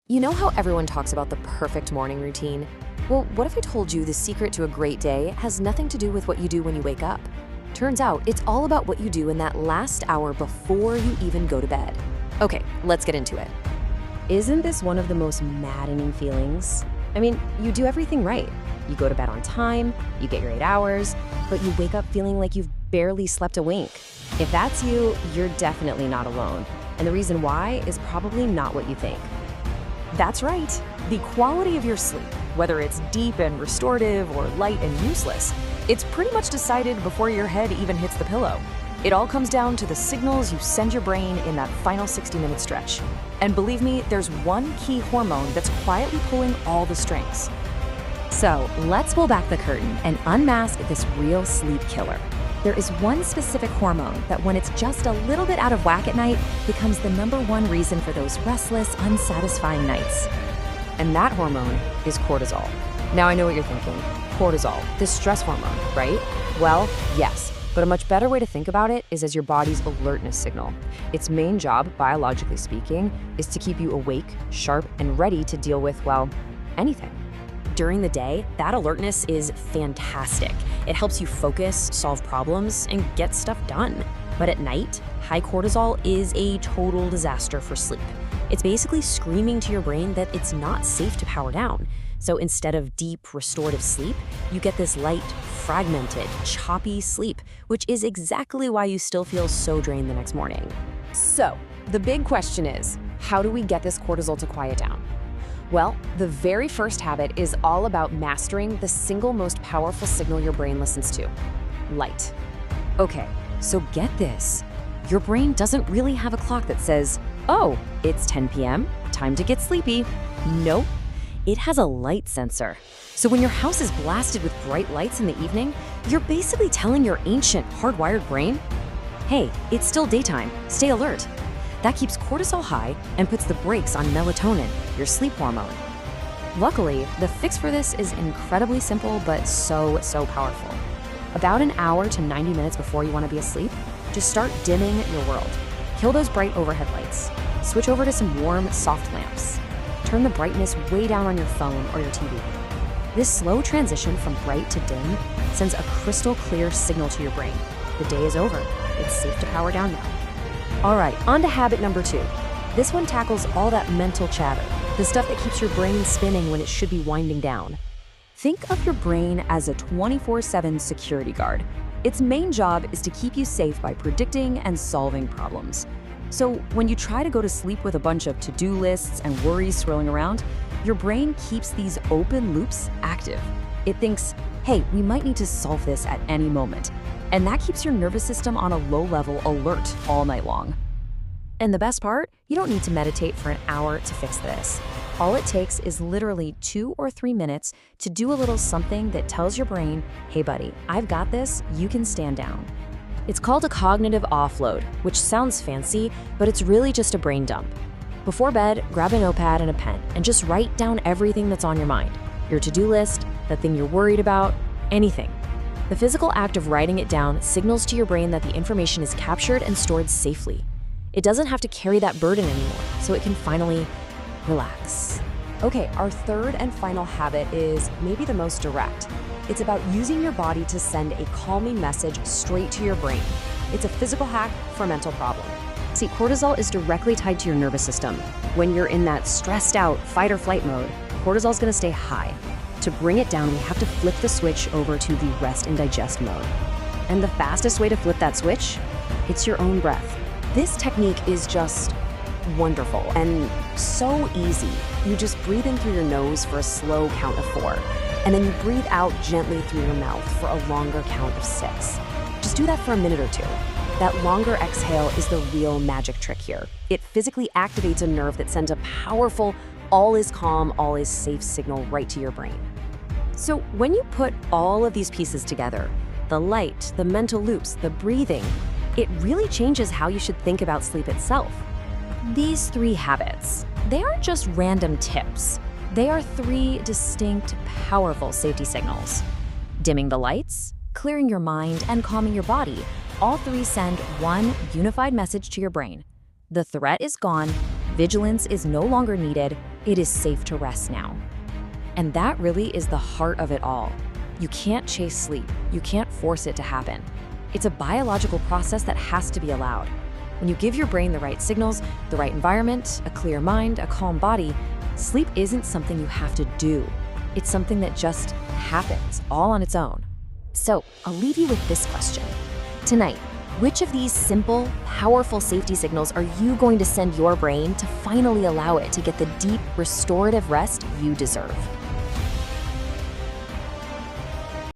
You know how everyone talks about the perfect morning routine? Well, what if I told you the secret to a great day has nothing to do with what you do when you wake up? Turns out it's all about what you do in that last hour before you even go to bed. Okay, let's get into it. Isn't this one of the most maddening feelings? I mean, you do everything right. You go to bed on time, you get your 8 hours, but you wake up feeling like you've barely slept a wink. If that's you, you're definitely not alone. And the reason why is probably not what you think. That's right. The quality of your sleep, whether it's deep and restorative or light and useless, it's pretty much decided before your head even hits the pillow. It all comes down to the signals you send your brain in that final 60-minute stretch. And believe me, there's one key hormone that's quietly pulling all the strings. So let's pull back the curtain and unmask this real sleep killer. There is one specific hormone that when it's just a little bit out of whack at night becomes the #1 reason for those restless, unsatisfying nights. And that hormone is cortisol. Now I know what you're thinking. Cortisol, the stress hormone, right? Well, yes, but a much better way to think about it is as your body's alertness signal. Its main job, biologically speaking, is to keep you awake, sharp, and ready to deal with, well, anything. During the day, that alertness is fantastic. It helps you focus, solve problems, and get stuff done. But at night, high cortisol is a total disaster for sleep. It's basically screaming to your brain that it's not safe to power down. So instead of deep, restorative sleep, you get this light, fragmented, choppy sleep, which is exactly why you still feel so drained the next morning. So, the big question is, how do we get this cortisol to quiet down? Well, the very first habit is all about mastering the single most powerful signal your brain listens to: light. Okay, so get this. Your brain doesn't really have a clock that says, oh, it's 10 p.m., time to get sleepy. Nope, it has a light sensor. So when your house is blasted with bright lights in the evening, you're basically telling your ancient hardwired brain, hey, it's still daytime, stay alert. That keeps cortisol high and puts the brakes on melatonin, your sleep hormone. Luckily, the fix for this is incredibly simple but so powerful. About an hour to 90 minutes before you want to be asleep, just start dimming your world. Kill those bright overhead lights. Switch over to some warm, soft lamps. Turn the brightness way down on your phone or your TV. This slow transition from bright to dim sends a crystal clear signal to your brain. The day is over. It's safe to power down now. All right, on to habit number 2. This one tackles all that mental chatter, the stuff that keeps your brain spinning when it should be winding down. Think of your brain as a 24/7 security guard. Its main job is to keep you safe by predicting and solving problems. So when you try to go to sleep with a bunch of to-do lists and worries swirling around, your brain keeps these open loops active. It thinks, hey, we might need to solve this at any moment. And that keeps your nervous system on a low-level alert all night long. And the best part, you don't need to meditate for an hour to fix this. All it takes is literally 2 or 3 minutes to do a little something that tells your brain, hey buddy, I've got this, you can stand down. It's called a cognitive offload, which sounds fancy, but it's really just a brain dump. Before bed, grab a notepad and a pen and just write down everything that's on your mind. Your to-do list, the thing you're worried about, anything. The physical act of writing it down signals to your brain that the information is captured and stored safely. It doesn't have to carry that burden anymore, so it can finally relax. Okay, our third and final habit is maybe the most direct. It's about using your body to send a calming message straight to your brain. It's a physical hack for a mental problem. See, cortisol is directly tied to your nervous system. When you're in that stressed out fight or flight mode, cortisol is going to stay high. To bring it down, we have to flip the switch over to the rest and digest mode. And the fastest way to flip that switch? It's your own breath. This technique is just wonderful and so easy. You just breathe in through your nose for a slow count of 4, and then you breathe out gently through your mouth for a longer count of 6. Just do that for a minute or 2. That longer exhale is the real magic trick here. It physically activates a nerve that sends a powerful all is calm, all is safe signal right to your brain. So when you put all of these pieces together, the light, the mental loops, the breathing, it really changes how you should think about sleep itself. These 3 habits, they aren't just random tips. They are 3 distinct, powerful safety signals. Dimming the lights, clearing your mind, and calming your body, all 3 send one unified message to your brain. The threat is gone, vigilance is no longer needed, It is safe to rest now. And that really is the heart of it all. You can't chase sleep. You can't force it to happen. It's a biological process that has to be allowed. When you give your brain the right signals, the right environment, a clear mind, a calm body, sleep isn't something you have to do. It's something that just happens all on its own. So I'll leave you with this question. Tonight, which of these simple, powerful safety signals are you going to send your brain to finally allow it to get the deep, restorative rest you deserve?